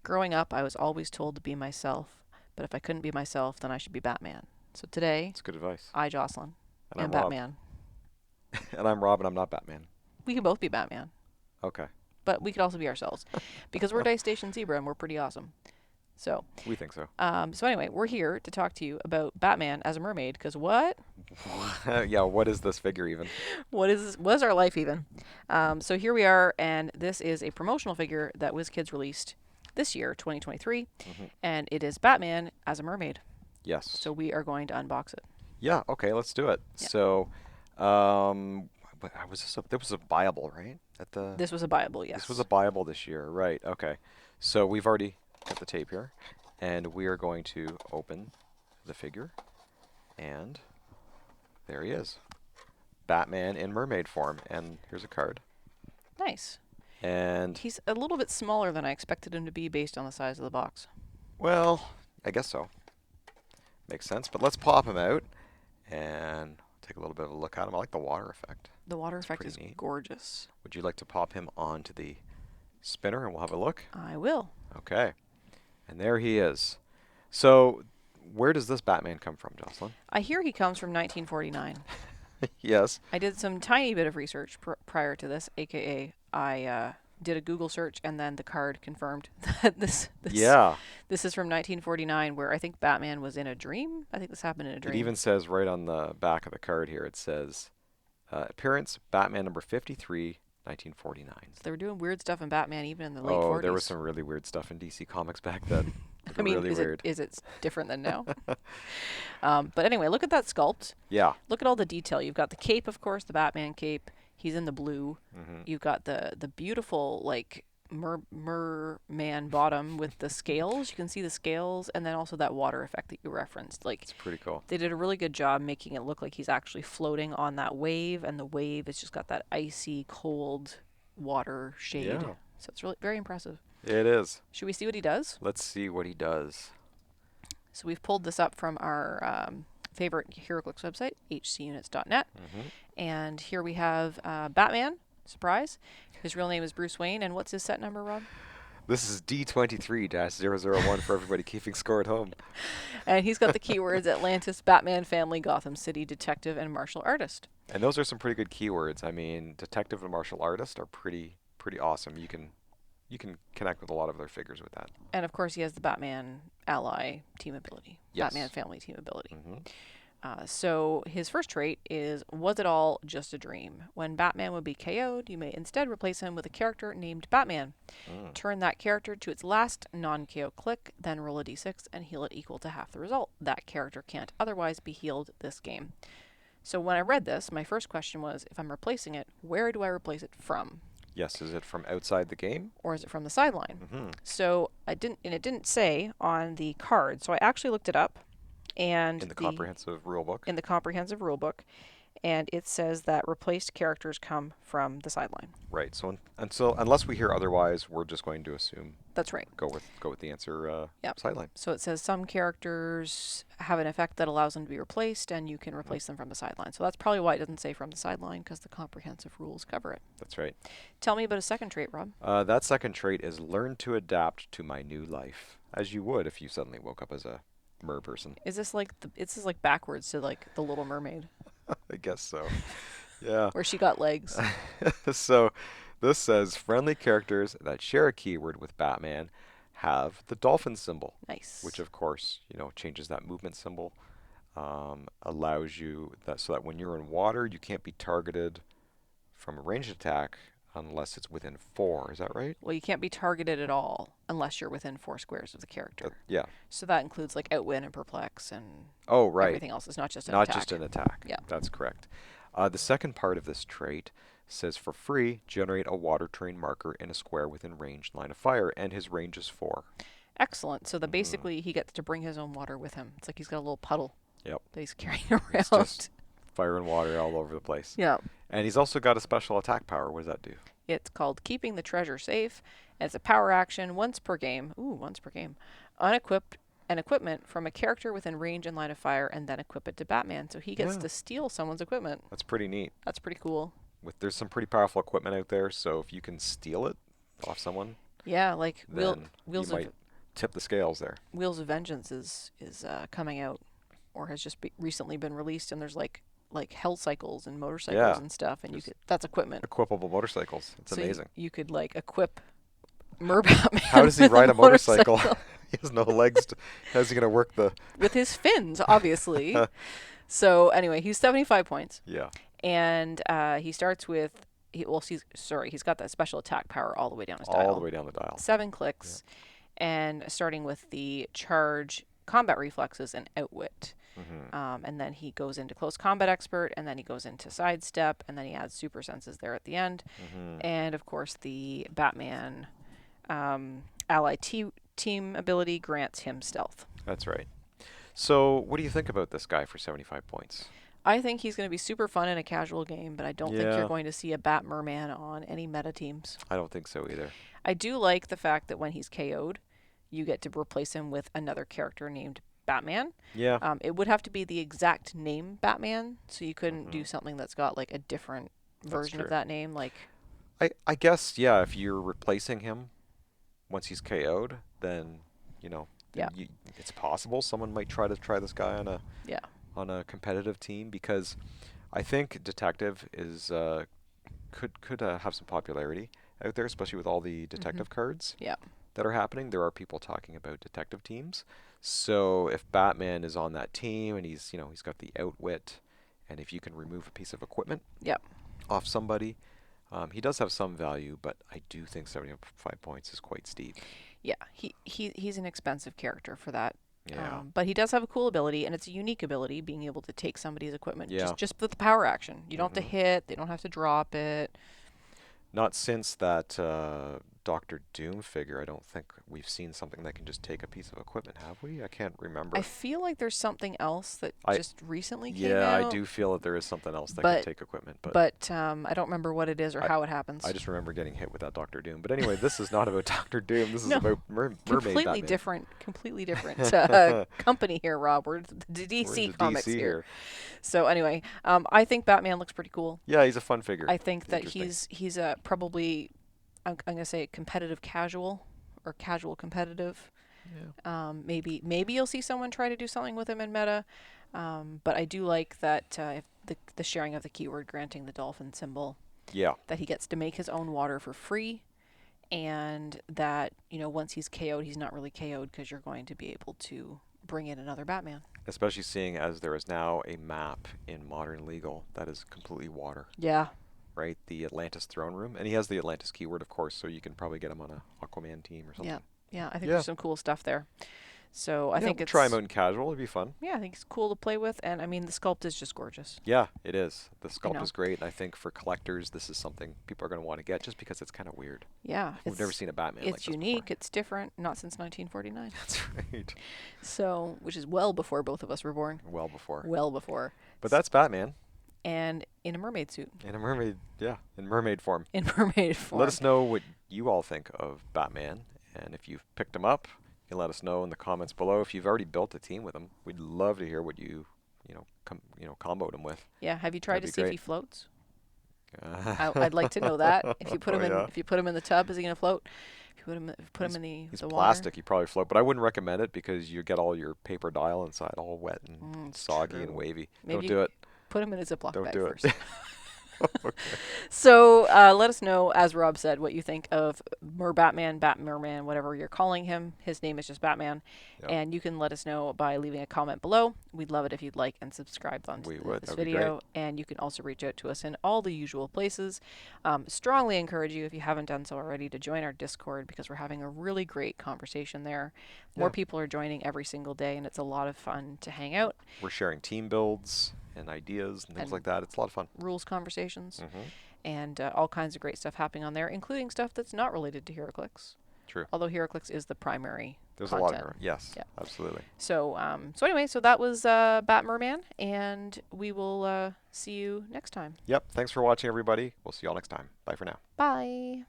Growing up, I was always told to be myself, but if I couldn't be myself, then I should be Batman. So today, That's good advice. I, Jocelyn, And am I'm Rob. Batman. And I'm Rob, and I'm not Batman. We can both be Batman, Okay. but we could also be ourselves because we're Dice Station Zebra and we're pretty awesome. So, We think so. so anyway, we're here to talk to you about Batman as a mermaid. Because what? Yeah, what is this figure even? What is our life even? So here we are, and this is a promotional figure that WizKids released this year, 2023, Hmm. and it is Batman as a mermaid. Yes. So we are going to unbox it. Yeah, okay, let's do it. Yeah. So, there was a Bible, right? This was a Bible, This was a yes. Bible this year, right? Okay. So we've already got the tape here, and we are going to open the figure, and there he is. Batman in mermaid form, and here's a card. Nice. And, He's a little bit smaller than I expected him to be based on the size of the box. well, I guess so. Makes sense. But let's pop him out and take a little bit of a look at him. I like the water effect. The water It's effect is pretty neat. gorgeous. Would you like to pop him onto the spinner and we'll have a look? I will. Okay. And there he is. So, where does this Batman come from, Jocelyn? I hear he comes from 1949. Yes. I did some tiny bit of research prior to this, aka I did a Google search and then the card confirmed that Yeah. this is from 1949, where I think Batman was in a dream. I think this happened in a It dream. even says right on the back of the card here, it says, appearance Batman number 53, 1949. So they were doing weird stuff in Batman even in the late Oh, 40s. there was some really weird stuff in DC Comics back then. I mean, Really weird. is it different than now? But anyway, look at that sculpt. Yeah. Look at all the detail. You've got the cape, of course, the Batman cape. He's in the blue. Hmm. You've got the beautiful like merman bottom with the scales. You can see the scales, and then also that water effect that you referenced. Like It's pretty cool. they did a really good job making it look like he's actually floating on that wave, and the wave has just got that icy cold water shade. Yeah. So it's really very impressive. It is. Should we see what he does? Let's see what he does. So we've pulled this up from our favorite HeroClix website, hcunits.net. Hmm. And here we have Batman. Surprise. His real name is Bruce Wayne. And what's his set number, Rob? This is D23-001 for everybody keeping score at home. And he's got the keywords Atlantis, Batman, family, Gotham City, detective, and martial artist. And those are some pretty good keywords. I mean, detective and martial artist are pretty awesome. You can connect with a lot of other figures with that. And of course, he has the Batman ally team ability, Yes. Batman family team ability. Hmm. So his first trait is, was it all just a dream? When Batman would be KO'd, you may instead replace him with a character named Batman. Mm. Turn that character to its last non-KO click, then roll a d6 and heal it equal to half the result. That character can't otherwise be healed this game. So when I read this, my first question was, if I'm replacing it, where do I replace it from? Yes, is it from outside the game? Or is it from the sideline? Hmm. So it didn't say on the card. So I actually looked it up, and In the comprehensive rulebook. in the comprehensive rulebook, and it says that replaced characters come from the sideline. Right. So unless we hear otherwise, we're just going to assume That's right. go with the answer Yep. sideline. So it says some characters have an effect that allows them to be replaced, and you can replace them from the sideline. So that's probably why it doesn't say from the sideline, because the comprehensive rules cover it. That's right. Tell me about a second trait, Rob. That second trait is learn to adapt to my new life, as you would if you suddenly woke up as a mer person. Is this like backwards to like the Little Mermaid, I guess so. Yeah. where she got legs? So this says friendly characters that share a keyword with Batman have the dolphin symbol, Nice. which of course, changes that movement symbol, allows you that so that when you're in water, you can't be targeted from a ranged attack unless it's within 4. Is that right? Well, you can't be targeted at all unless you're within 4 squares of the character. Yeah. So that includes like Outwit and Perplex and Oh, right. everything else. It's not just an Not attack. just an attack. Yeah. That's correct. The second part of this trait says for free, generate a water terrain marker in a square within range line of fire, and his range is 4. Excellent. So that basically he gets to bring his own water with him. It's like he's got a little puddle Yep. that he's carrying It's around. just fire and water all over the place. Yeah. And he's also got a special attack power. What does that do? It's called Keeping the Treasure Safe. And it's a power action once per game. Once per game. Unequip an equipment from a character within range and line of fire, and then equip it to Batman. So he gets Yeah. to steal someone's equipment. That's pretty neat. That's pretty cool. There's some pretty powerful equipment out there, so if you can steal it off someone, Yeah, like then you Wheels of might tip the scales there. Wheels of Vengeance is coming out, or has just recently been released, and there's like hell cycles and motorcycles Yeah, and stuff, and just that's equipment. equipable motorcycles. It's So amazing. you could like equip Mer How Batman does he with ride a a motorcycle? motorcycle He has no legs. How's he gonna work the? with his fins, obviously. So anyway, he's 75 points, Yeah. and he starts with he's got that special attack power all the way down his All the dial, way down the dial. 7 Yeah. clicks, and starting with the charge, combat reflexes, and outwit. Hmm. And then he goes into close combat expert, and then he goes into sidestep, and then he adds super senses there at the end, Hmm. and of course the Batman ally team ability grants him stealth. That's right. So, what do you think about this guy for 75 points? I think he's going to be super fun in a casual game, but I don't think you're Yeah, going to see a Bat Merman on any meta teams. I don't think so either. I do like the fact that when he's KO'd, you get to replace him with another character named Batman. Yeah. It would have to be the exact name Batman, so you couldn't Hmm. do something that's got like a different That's version of true. that name. Like, I guess, yeah, if you're replacing him once he's KO'd, then, you know, yeah, it's possible someone might try this guy yeah, on a competitive team, because I think detective is could have some popularity out there, especially with all the detective cards yeah, that are happening. There are people talking about detective teams. So if Batman is on that team and he's got the outwit, and if you can remove a piece of equipment yeah, off somebody, he does have some value, but I do think 75 points is quite steep. yeah. He's an expensive character for that. Yeah. But he does have a cool ability, and it's a unique ability, being able to take somebody's equipment Yeah. just with the power action. You don't have to Hmm. hit; they don't have to drop it. Not since that Doctor Doom figure, I don't think we've seen something that can just take a piece of equipment, have we? I can't remember. I feel like there's something else that I just recently came Yeah, I out, do feel that there is something else that can but take equipment, but I don't remember what it is or I how it happens. I just remember getting hit with that Doctor Doom. But anyway, this is not about Doctor Doom. This is No, about Mermaid Batman. completely different company here, Rob. We're the We're DC into Comics DC here. here. So anyway, I think Batman looks pretty cool. Yeah, he's a fun figure. I think that Interesting. he's a probably I'm gonna say competitive casual or casual competitive. Yeah. Maybe you'll see someone try to do something with him in meta. But I do like that if the sharing of the keyword granting the dolphin symbol, Yeah. that he gets to make his own water for free, and that once he's KO'd, he's not really KO'd because you're going to be able to bring in another Batman. Especially seeing as there is now a map in Modern Legal that is completely water, Yeah, right? The Atlantis throne room, and he has the Atlantis keyword, of course, so you can probably get him on a Aquaman team or something. yeah, yeah. I think Yeah. there's some cool stuff there. So I Yeah, think we'll it's try him out in casual. It'd be fun. yeah, I think it's cool to play with, and I mean the sculpt is just gorgeous. Yeah, it is. The You sculpt know, is great, and I think for collectors, this is something people are going to want to get just because it's kind of weird. yeah, We've never seen a Batman like it's this unique, before. it's different, not since 1949. That's right. So, which is well before both of us were born. Well before. Well before. But that's Batman And in a mermaid suit, in a mermaid, yeah, in mermaid form. in mermaid form. Let us know what you all think of Batman, and if you've picked him up, you can let us know in the comments below. If you've already built a team with him, we'd love to hear what comboed him with. Yeah, have you tried to That'd be see if great. he floats? I'd like to know that. If you put him Oh, in, yeah. if you put him in the tub, is he gonna float? If you put him in He's the water, plastic. He probably float, but I wouldn't recommend it because you get all your paper dial inside all wet and it's soggy true. and wavy. Maybe Don't do it. put him in a Ziploc Don't bag do it. first. Okay. So let us know, as Rob said, what you think of Batman, Merman, whatever you're calling him. His name is just Batman. Yep. And you can let us know by leaving a comment below. We'd love it if you'd like and subscribe on We would. this That'd be video. And you can also reach out to us in all the usual places. Strongly encourage you, if you haven't done so already, to join our Discord, because we're having a really great conversation there. More Yeah. people are joining every single day, and it's a lot of fun to hang out. We're sharing team builds and ideas and things And like that. It's a lot of fun. Rules conversations. Hmm. And all kinds of great stuff happening on there, including stuff that's not related to HeroClix. True. Although HeroClix is the primary There's content. a lot of yes, Yeah. absolutely. So anyway, so that was Bat Merman, and we will see you next time. Yep. Thanks for watching, everybody. We'll see you all next time. Bye for now. Bye.